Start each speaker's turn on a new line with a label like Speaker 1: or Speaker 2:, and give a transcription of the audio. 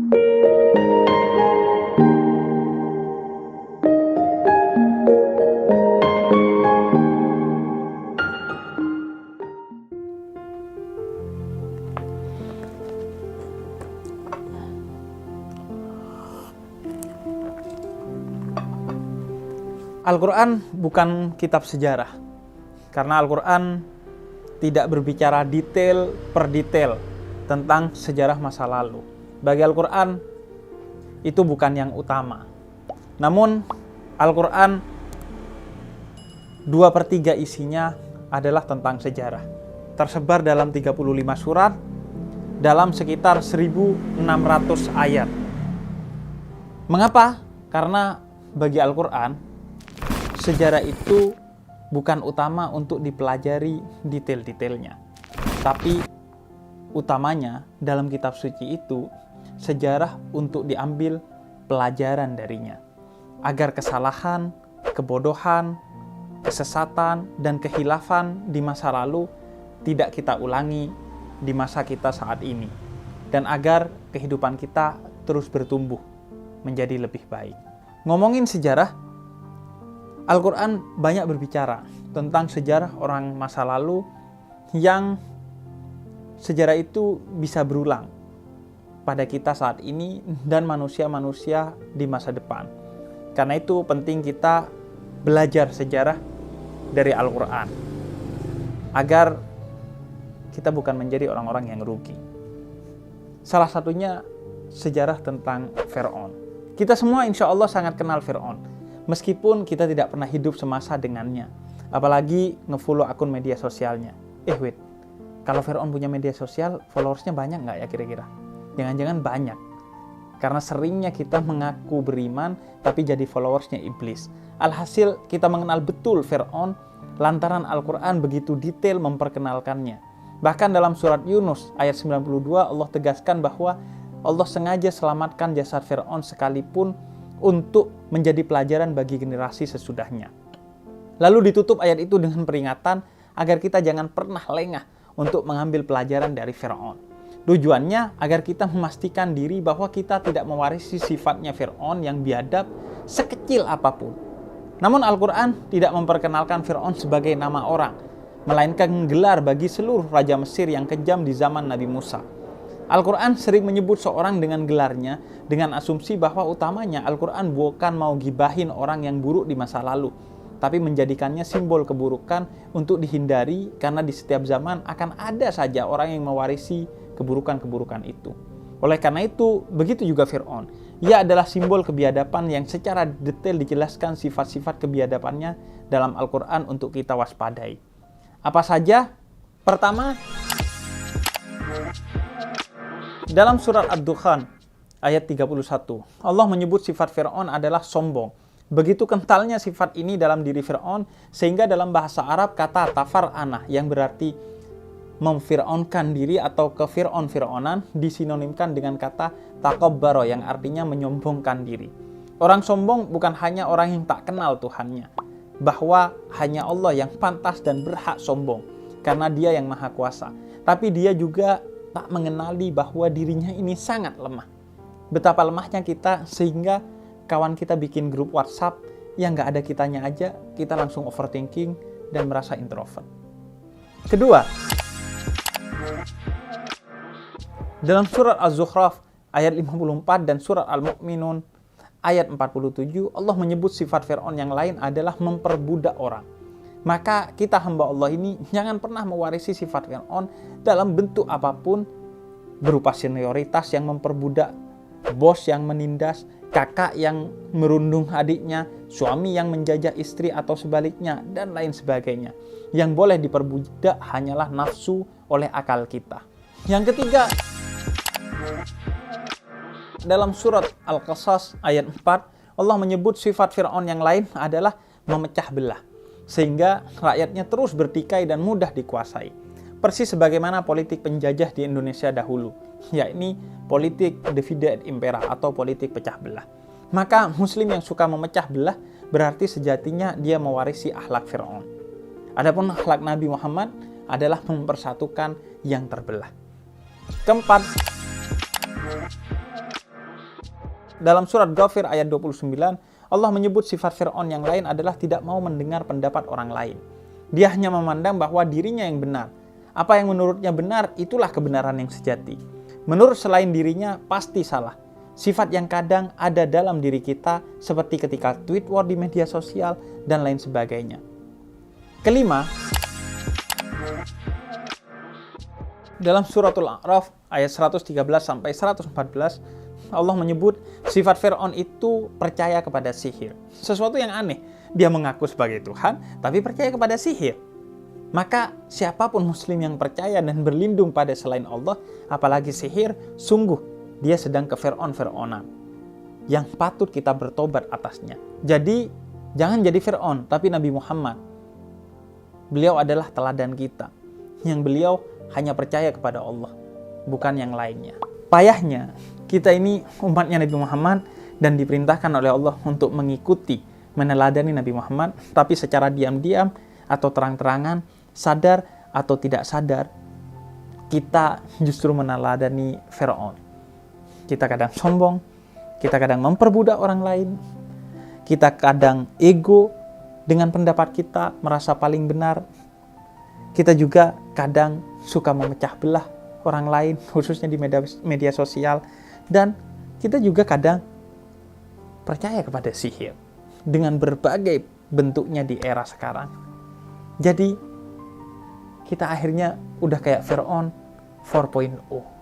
Speaker 1: Al-Quran bukan kitab sejarah, karena Al-Quran tidak berbicara detail per detail tentang sejarah masa lalu. Bagi Al-Quran, itu bukan yang utama. Namun, Al-Quran 2/3 isinya adalah tentang sejarah. Tersebar dalam 35 surat, dalam sekitar 1.600 ayat. Mengapa? Karena bagi Al-Quran, sejarah itu bukan utama untuk dipelajari detail-detailnya. Tapi utamanya dalam kitab suci itu, sejarah untuk diambil pelajaran darinya. Agar kesalahan, kebodohan, kesesatan, dan kehilafan di masa lalu tidak kita ulangi di masa kita saat ini. Dan agar kehidupan kita terus bertumbuh menjadi lebih baik. Ngomongin sejarah, Al-Quran banyak berbicara tentang sejarah orang masa lalu yang sejarah itu bisa berulang pada kita saat ini dan manusia-manusia di masa depan. Karena itu penting kita belajar sejarah dari Al-Quran agar kita bukan menjadi orang-orang yang rugi. Salah satunya sejarah tentang Fir'aun. Kita semua insya Allah sangat kenal Fir'aun. Meskipun kita tidak pernah hidup semasa dengannya. Apalagi nge-follow akun media sosialnya. Wait, kalau Fir'aun punya media sosial, followersnya banyak nggak ya kira-kira? Jangan-jangan banyak. Karena seringnya kita mengaku beriman, tapi jadi followersnya iblis. Alhasil, kita mengenal betul Fir'aun, lantaran Al-Quran begitu detail memperkenalkannya. Bahkan dalam surat Yunus, ayat 92, Allah tegaskan bahwa Allah sengaja selamatkan jasad Fir'aun sekalipun untuk menjadi pelajaran bagi generasi sesudahnya. Lalu ditutup ayat itu dengan peringatan agar kita jangan pernah lengah untuk mengambil pelajaran dari Fir'aun. Tujuannya agar kita memastikan diri bahwa kita tidak mewarisi sifatnya Fir'aun yang biadab sekecil apapun. Namun Al-Quran tidak memperkenalkan Fir'aun sebagai nama orang, melainkan gelar bagi seluruh raja Mesir yang kejam di zaman Nabi Musa. Al-Quran sering menyebut seorang dengan gelarnya dengan asumsi bahwa utamanya Al-Quran bukan mau gibahin orang yang buruk di masa lalu, tapi menjadikannya simbol keburukan untuk dihindari karena di setiap zaman akan ada saja orang yang mewarisi keburukan-keburukan itu. Oleh karena itu, begitu juga Fir'aun. Ia adalah simbol kebiadaban yang secara detail dijelaskan sifat-sifat kebiadabannya dalam Al-Quran untuk kita waspadai. Apa saja? Pertama, dalam surat Ad-Dukhan ayat 31, Allah menyebut sifat Fir'aun adalah sombong. Begitu kentalnya sifat ini dalam diri Fir'aun, sehingga dalam bahasa Arab kata tafar'anah yang berarti memfir'aunkan diri atau kefir'aun-fir'aunan disinonimkan dengan kata takabbaro yang artinya menyombongkan diri. Orang sombong bukan hanya orang yang tak kenal Tuhannya, bahwa hanya Allah yang pantas dan berhak sombong karena Dia yang Maha Kuasa. Tapi dia juga tak mengenali bahwa dirinya ini sangat lemah. Betapa lemahnya kita sehingga kawan kita bikin grup WhatsApp yang gak ada kitanya aja, kita langsung overthinking dan merasa introvert. Kedua, dalam surat Az-Zukhraf ayat 54 dan surat Al-Mu'minun ayat 47, Allah menyebut sifat Fir'aun yang lain adalah memperbudak orang. Maka kita hamba Allah ini jangan pernah mewarisi sifat Fir'aun dalam bentuk apapun, berupa senioritas yang memperbudak, bos yang menindas, kakak yang merundung adiknya, suami yang menjajah istri atau sebaliknya, dan lain sebagainya. Yang boleh diperbudak hanyalah nafsu oleh akal kita. Yang ketiga, dalam surat Al-Qasas ayat 4, Allah menyebut sifat Fir'aun yang lain adalah memecah belah, sehingga rakyatnya terus bertikai dan mudah dikuasai. Persis sebagaimana politik penjajah di Indonesia dahulu, yakni politik divide et impera atau politik pecah belah. Maka muslim yang suka memecah belah berarti sejatinya dia mewarisi akhlak Fir'aun. Adapun akhlak Nabi Muhammad adalah mempersatukan yang terbelah. Keempat, Dalam surat Ghafir ayat 29, Allah menyebut sifat Fir'aun yang lain adalah tidak mau mendengar pendapat orang lain. Dia hanya memandang bahwa dirinya yang benar. Apa yang menurutnya benar, itulah kebenaran yang sejati. Menurut selain dirinya, pasti salah. Sifat yang kadang ada dalam diri kita, seperti ketika tweet war di media sosial, dan lain sebagainya. Kelima, dalam suratul A'raf ayat 113-114, Allah menyebut sifat Fir'aun itu percaya kepada sihir. Sesuatu yang aneh. Dia mengaku sebagai Tuhan, tapi percaya kepada sihir. Maka siapapun muslim yang percaya dan berlindung pada selain Allah, apalagi sihir, sungguh dia sedang ke Fir'aun-Fir'aunan yang patut kita bertobat atasnya. Jadi, jangan jadi Fir'aun, tapi Nabi Muhammad. Beliau adalah teladan kita, yang beliau hanya percaya kepada Allah, bukan yang lainnya. Payahnya, kita ini umatnya Nabi Muhammad dan diperintahkan oleh Allah untuk mengikuti, meneladani Nabi Muhammad, tapi secara diam-diam atau terang-terangan, sadar atau tidak sadar, kita justru meneladani Fir'aun. Kita kadang sombong, kita kadang memperbudak orang lain, kita kadang ego dengan pendapat kita, merasa paling benar. Kita juga kadang suka memecah belah orang lain, khususnya di media sosial. Dan kita juga kadang percaya kepada sihir dengan berbagai bentuknya di era sekarang. Jadi kita akhirnya udah kayak Fir'aun 4.0.